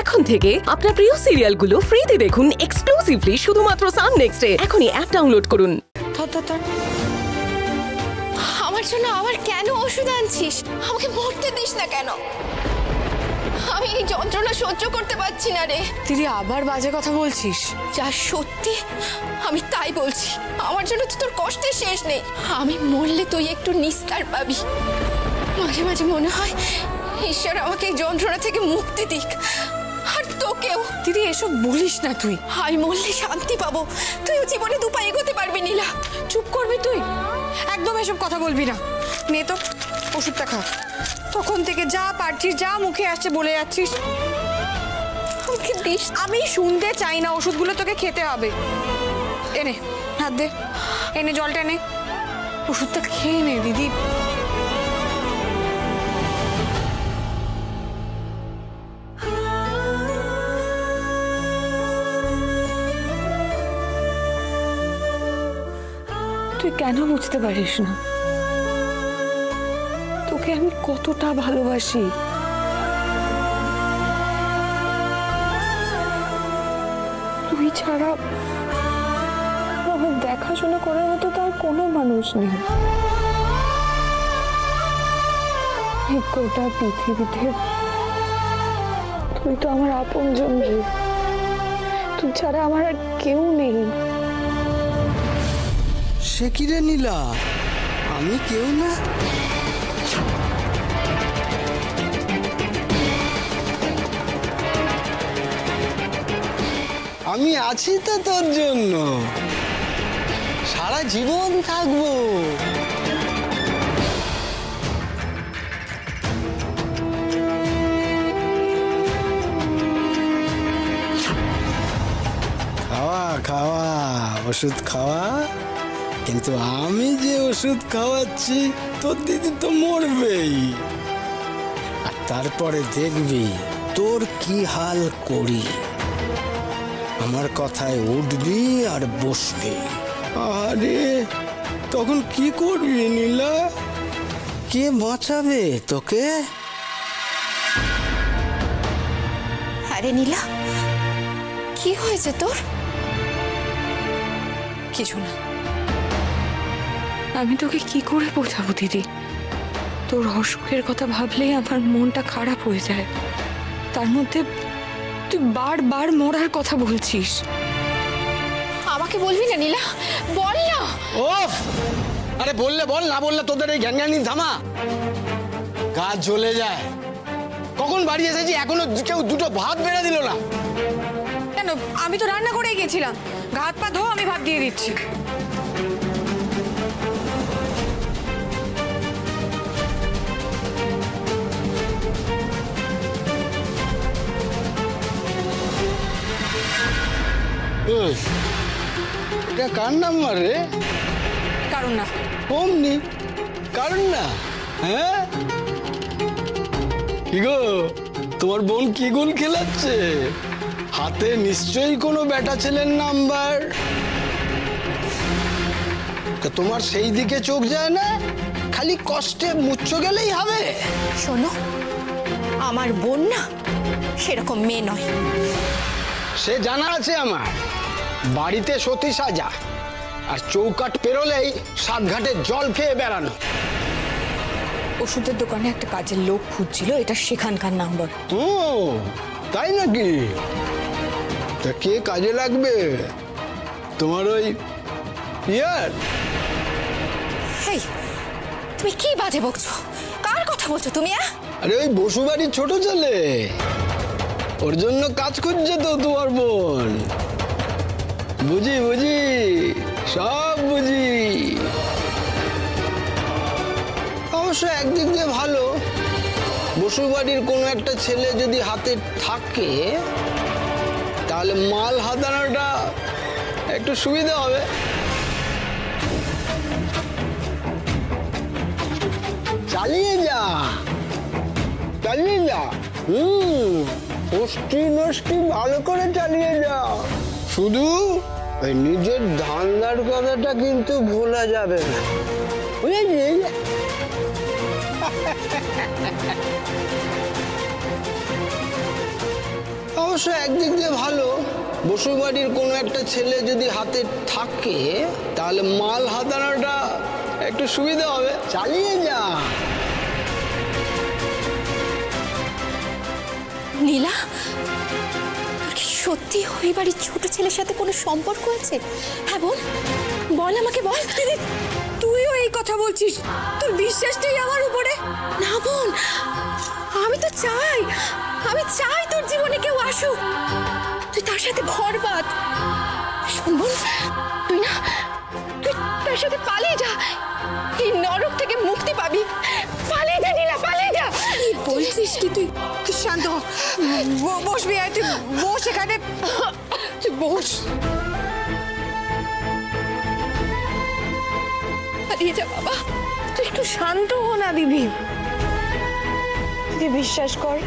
এখন থেকে আপনার প্রিয় সিরিয়ালগুলো ফ্রিতে দেখুন এক্সক্লুসিভলি শুধুমাত্র সান নেক্সটে। এখনই অ্যাপ ডাউনলোড করুন। আমার জন্য আবার কেন ওষুধ আনছিস? আমাকে মরতে দিস না কেন? আমি এই যন্ত্রণা সহ্য করতে পারছি না রে। দিদি আবার বাজে কথা বলছিস। যা সত্যি আমি তাই বলছি। আমার জন্য তো তোর কষ্টের শেষ নেই। আমি মরলে তুই একটু নিস্তার পাবি। মাঝে মাঝে মনে হয় ঈশ্বর আমাকে এই যন্ত্রণা থেকে মুক্তি দিক, আর তোকেও। দিদি এসব বলিস না তুই। আমি মরলে শান্তি পাবো, তুইও জীবনে দুপা এগোতে পারবি। নীলা চুপ করবি তুই, একদম এসব কথা বলবি না। নে তো ওষুধটা খা। তখন থেকে যা পারছিস, যা মুখে আসছে বলে যাচ্ছিস। আমাকে দিস। আমি শুনতে চাই না, ওষুধগুলো তোকে খেতে হবে। এনে হাত দে, এনে জলটা এনে, ওষুধটা খেয়ে নে দিদি। তুই কেন বুঝতে পারিস না তোকে আমি কতটা ভালোবাসি? তুই ছাড়া আমার দেখাশোনা করার মতো তার কোনো মানুষ নেই। এই গোটা পৃথিবীতে তুই তো আমার আপনজন রে। তুই ছাড়া আমার আর কেউ নেই। সে কি রে নীলা, আমি কেউ না? আমি আছি তো তোর জন্য, সারা জীবন থাকবো। খাওয়া খাওয়া ওষুধ খাওয়া, কিন্তু আমি যে ওষুধ খাওয়াচ্ছি তোর দিদি তো মরবেই, আর তারপরে দেখবি তোর কি হাল করি। আমার কথায় উঠবি আর বসবি। আরে তখন কি করবি নীলা? কে বাঁচাবে তোকে? আরে নীলা, কি হয়েছে তোর? কিছু না। আমি তোকে কি করে বোঝাবো দিদি? তোর অসুখের কথা ভাবলেই আমার মনটা খারাপ হয়ে যায়। তার মধ্যে তুই বারবার মরার কথা বলছিস। আমাকে বলবি না নীলা, বল না। ওফ, আরে বললে বল, না বললে তোদের এই ঘ্যানঘ্যানি থামা। কাজ জ্বলে যায়। কখন বাড়ি এসেছি এখনো কেউ দুটো ভাত বেড়ে দিল না। কেন? আমি তো রান্না করেই গেছিলাম। গা হাত পা ধো, আমি ভাত দিয়ে দিচ্ছি। এটা কার নাম্বার রে? কারণ না। অমনি কারণ না? হ্যাঁ কি গো, তোমার বোন কি গুল খেলাচ্ছে? হাতে নিশ্চয়ই কোনো বেটা ছেলের নাম্বার। তোমার সেই দিকে চোখ যায় না? খালি কষ্টে মুচ্ছ গেলেই হবে। শোনো, আমার বোন না সেরকম মেয়ে নয়। সে জানা আছে আমার। বাড়িতে সতী সাজা, আর চৌকাট পেরোলেই সাত ঘাটে জল খেয়ে বেড়ানো। ওষুধের দোকানে একটা কাজের লোক খুঁজছিল, এটা সেখানকার নাম্বার। ও তাই নাকি? তা কে কাজে লাগবে? তোমার ওই ইয়ার? এই তুমি কি বাজে বকছো? কার কথা বলছো তুমি? আরে ওই বসুবাড়ির ছোট ছেলে, ওর জন্য কাজ খুঁজছে তো তোমার বোন। বুঝি বুঝি, সব বুঝি। অবশ্য একদিক দিয়ে ভালো, বসুবাড়ির কোনো একটা ছেলে যদি হাতে থাকে তাহলে মাল হাতানোটা একটু সুবিধা হবে। চালিয়ে যা, চালিয়ে যা। ওষ্টি নষ্টি ভালো করে চালিয়ে যা। শুধু ওই নিজের ধান্দার কথাটা কিন্তু ভোলা যাবে না, বুঝেছিস? অবশ্য একদিক দিয়ে ভালো, বসুবাড়ির কোনো একটা ছেলে যদি হাতে থাকে তাহলে মাল হাতানোটা একটু সুবিধা হবে। চালিয়ে যা। নীলা, তোর কি সত্যি ওই বাড়ির ছোট ছেলের সাথে কোনো সম্পর্ক আছে? হ্যাঁ বল, বল আমাকে বল। তুইও এই কথা বলছিস? তোর বিশ্বাস নেই আমার উপরে? না বোন, আমি তো চাই, আমি চাই তোর জীবনে কেউ আসুক, তুই তার সাথে ঘর বাঁধ। শোন বোন, তুই তার সাথে পালিয়ে যা, এই নরক থেকে মুক্তি পাবি। পালিয়ে যা নীলা, পালিয়ে যা। কি বলছিস কি তুই? তুই শান্ত হ, বসবি, আয় তুই বস এখানে, তুই বস। পালিয়ে যা বাবা। তুই একটু শান্ত হ না দিদি। তুই বিশ্বাস কর,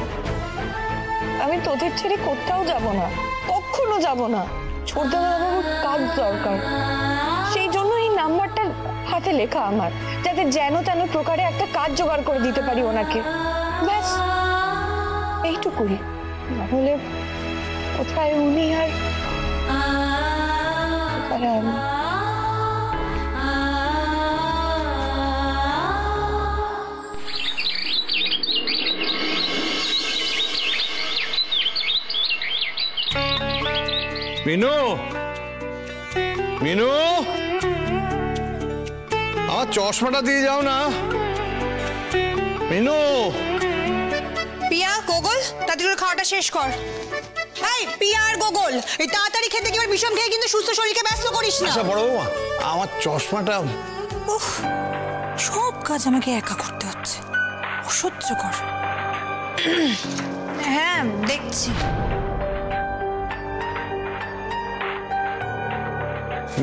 আমি তোদের ছেড়ে কোথাও যাব না, কখনো যাব না। ছোটদাদাবাবুর কাজ দরকার, সেই জন্য এই নাম্বারটা হাতে লেখা আমার, যাতে যেন তেন প্রকারে একটা কাজ জোগাড় করে দিতে পারি ওনাকে। ব্যাস এইটুকুই। নাহলে কোথায় উনি আর কোথায় আমি। মিনু, মিনু, আমার চশমাটা দিয়ে যাও না। মিনু। পিয়া, গোগল, তাড়াতাড়ি করে খাওয়াটা শেষ কর। এই পিয়া আর গোগল, এই তাড়াতাড়ি খেতে গিয়ে বিষম খেয়ে কিন্তু সুস্থ শরীরকে ব্যস্ত করিস না। আচ্ছা বড় বৌমা, আমার চশমাটা। উফ, সব কাজ আমাকে একা করতে হচ্ছে, অসহ্যকর। হ্যাঁ দেখছি।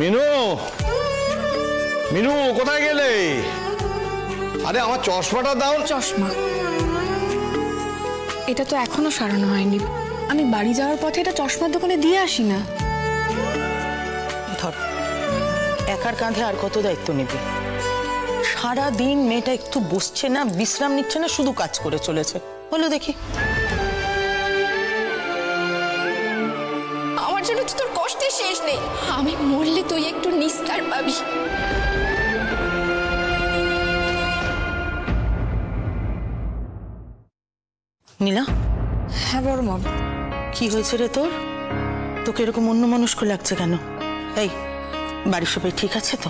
মিনু, মিনু কোথায় গেলে? আরে আমার চশমাটা দাও। চশমা এটা তো এখনো সারানো হয়নি। আমি বাড়ি যাওয়ার পথে এটা চশমার দোকানে দিয়ে আসি না। ধর, একার কাঁধে আর কত দায়িত্ব নেবে? সারা দিন মেয়েটা একটু বসছে না, বিশ্রাম নিচ্ছে না, শুধু কাজ করে চলেছে। বলো দেখি। আমার জন্য তো তোর কষ্টের শেষ নেই। আমি মরলে তুই একটু নিস্তার পাবি। নীলা। হ্যাঁ বড় মা। কি হয়েছে রে তোর? তোকে এরকম অন্যমনস্ক লাগছে কেন? এই, বাড়ির সবাই ঠিক আছে তো?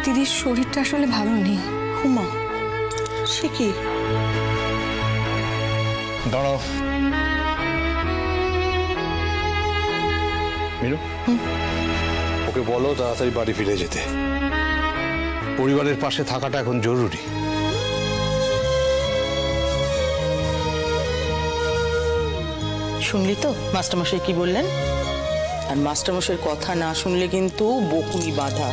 দিদির শরীরটা আসলে ভালো নেই। হুমা, সে কি? দাঁড়াও মিনু, ওকে বলো তাড়াতাড়ি বাড়ি ফিরে যেতে। পরিবারের পাশে থাকাটা এখন জরুরি। শুনলি তো মাস্টারমশাই কি বললেন? আর মাস্টারমশাইয়ের কথা না শুনলে কিন্তু বকুনি বাঁধা।